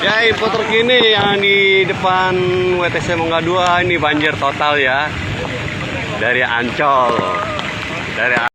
Ya, info terkini yang di depan WTC Mangga 2 ini banjir total ya. Dari Ancol. Dari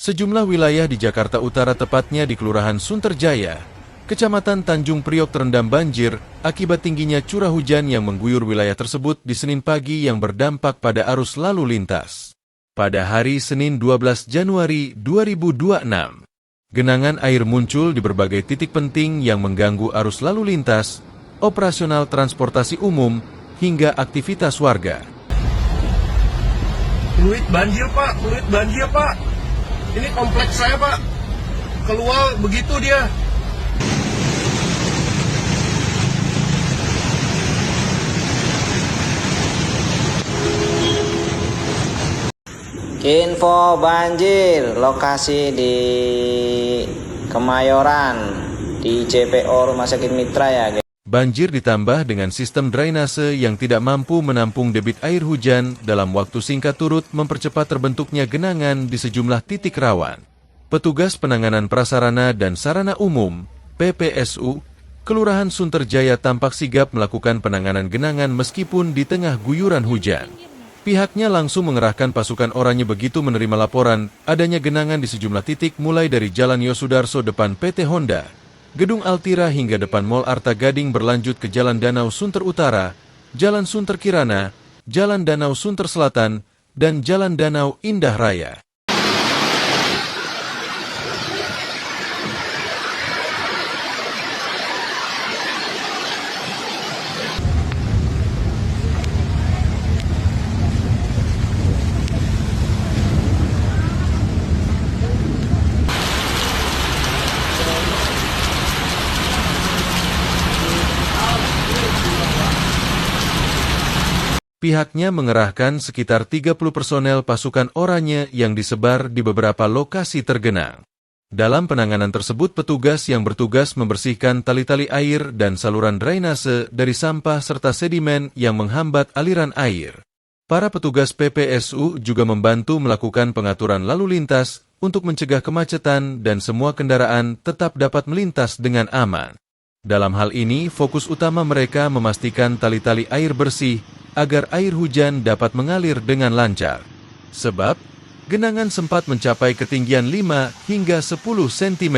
Sejumlah wilayah di Jakarta Utara, tepatnya di Kelurahan Sunterjaya, Kecamatan Tanjung Priok, terendam banjir akibat tingginya curah hujan yang mengguyur wilayah tersebut di Senin pagi yang berdampak pada arus lalu lintas. Pada hari Senin 12 Januari 2026, genangan air muncul di berbagai titik penting yang mengganggu arus lalu lintas, operasional transportasi umum, hingga aktivitas warga. Fluid banjir Pak, fluid banjir Pak. Ini kompleks saya Pak, keluar begitu dia. Info banjir, lokasi di Kemayoran, di JPO Rumah Sakit Mitra ya. Banjir ditambah dengan sistem drainase yang tidak mampu menampung debit air hujan dalam waktu singkat turut mempercepat terbentuknya genangan di sejumlah titik rawan. Petugas Penanganan Prasarana dan Sarana Umum, PPSU, Kelurahan Sunterjaya tampak sigap melakukan penanganan genangan meskipun di tengah guyuran hujan. Pihaknya langsung mengerahkan pasukan oranye begitu menerima laporan adanya genangan di sejumlah titik mulai dari Jalan Yosudarso depan PT Honda, Gedung Altira hingga depan Mall Arta Gading berlanjut ke Jalan Danau Sunter Utara, Jalan Sunter Kirana, Jalan Danau Sunter Selatan, dan Jalan Danau Indah Raya. Pihaknya mengerahkan sekitar 30 personel pasukan oranye yang disebar di beberapa lokasi tergenang. Dalam penanganan tersebut, petugas yang bertugas membersihkan tali-tali air dan saluran drainase dari sampah serta sedimen yang menghambat aliran air. Para petugas PPSU juga membantu melakukan pengaturan lalu lintas untuk mencegah kemacetan dan semua kendaraan tetap dapat melintas dengan aman. Dalam hal ini, fokus utama mereka memastikan tali-tali air bersih agar air hujan dapat mengalir dengan lancar. Sebab, genangan sempat mencapai ketinggian 5 hingga 10 cm.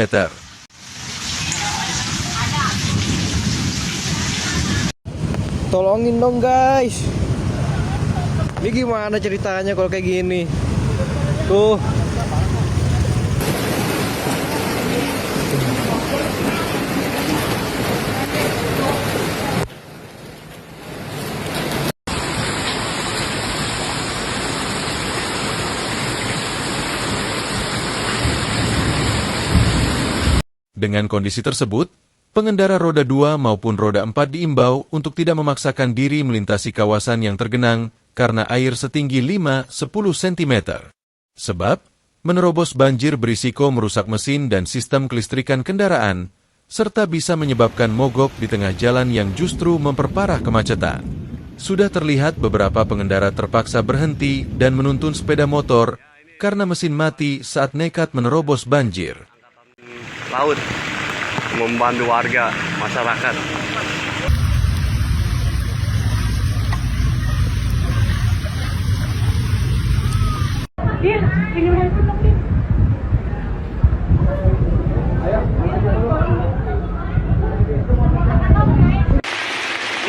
Tolongin dong guys. Ini gimana ceritanya kalau kayak gini? Tuh. Dengan kondisi tersebut, pengendara roda 2 maupun roda 4 diimbau untuk tidak memaksakan diri melintasi kawasan yang tergenang karena air setinggi 5-10 cm. Sebab, menerobos banjir berisiko merusak mesin dan sistem kelistrikan kendaraan, serta bisa menyebabkan mogok di tengah jalan yang justru memperparah kemacetan. Sudah terlihat beberapa pengendara terpaksa berhenti dan menuntun sepeda motor karena mesin mati saat nekat menerobos banjir. laut membantu warga masyarakat.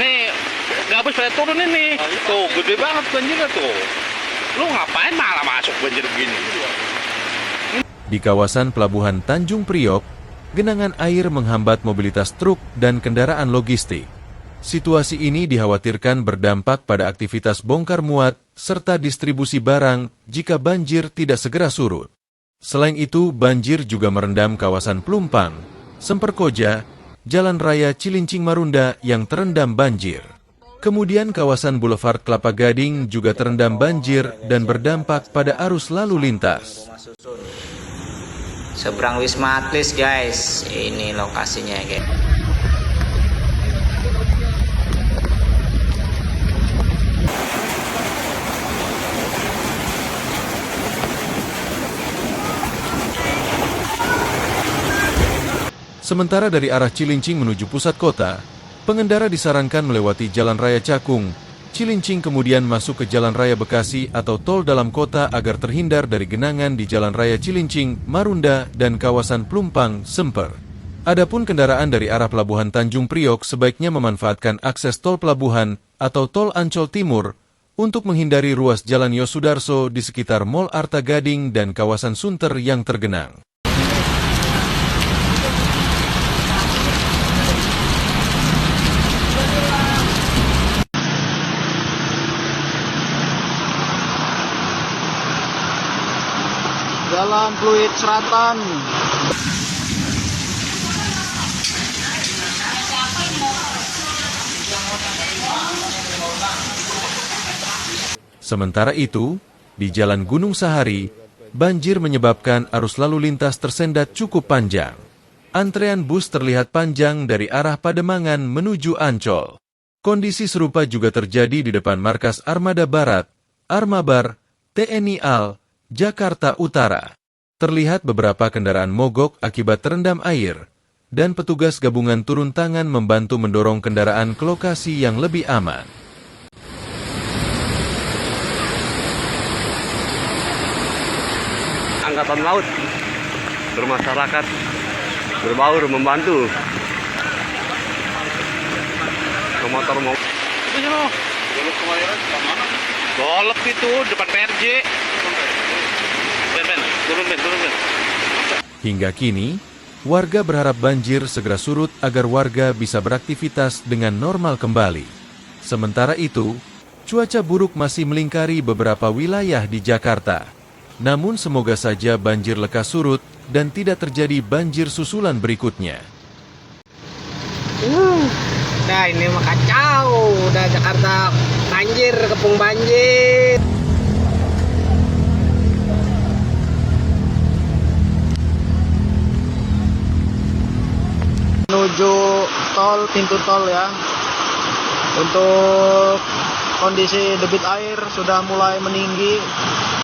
Nih, gabus pada turun ini. Tuh, gede banget banjirnya tuh. Lu ngapain malah masuk banjir begini? Di kawasan Pelabuhan Tanjung Priok, genangan air menghambat mobilitas truk dan kendaraan logistik. Situasi ini dikhawatirkan berdampak pada aktivitas bongkar muat serta distribusi barang jika banjir tidak segera surut. Selain itu, banjir juga merendam kawasan Pelumpang, Semperkoja, Jalan Raya Cilincing Marunda yang terendam banjir. Kemudian kawasan Boulevard Kelapa Gading juga terendam banjir dan berdampak pada arus lalu lintas. Seberang Wisma Atlet guys, ini lokasinya guys. Sementara dari arah Cilincing menuju pusat kota, pengendara disarankan melewati Jalan Raya Cakung, Cilincing kemudian masuk ke Jalan Raya Bekasi atau tol dalam kota agar terhindar dari genangan di Jalan Raya Cilincing, Marunda, dan kawasan Pelumpang, Semper. Adapun kendaraan dari arah Pelabuhan Tanjung Priok sebaiknya memanfaatkan akses tol Pelabuhan atau tol Ancol Timur untuk menghindari ruas Jalan Yosudarso di sekitar Mall Arta Gading dan kawasan Sunter yang tergenang. Jalan Pluit Selatan. Sementara itu, di Jalan Gunung Sahari, banjir menyebabkan arus lalu lintas tersendat cukup panjang. Antrean bus terlihat panjang dari arah Pademangan menuju Ancol. Kondisi serupa juga terjadi di depan markas Armada Barat, Armabar, TNI AL, Jakarta Utara. Terlihat beberapa kendaraan mogok akibat terendam air, dan petugas gabungan turun tangan membantu mendorong kendaraan ke lokasi yang lebih aman. Angkatan Laut bermasyarakat berbaur membantu ke motor mau. Itu loh. Golep itu depan PRJ. Turun. Hingga kini, warga berharap banjir segera surut agar warga bisa beraktivitas dengan normal kembali. Sementara itu, cuaca buruk masih melingkari beberapa wilayah di Jakarta. Namun semoga saja banjir lekas surut dan tidak terjadi banjir susulan berikutnya. Nah ini mah kacau, udah Jakarta banjir, kepung banjir. Menuju tol, pintu tol ya. Untuk kondisi debit air sudah mulai meninggi.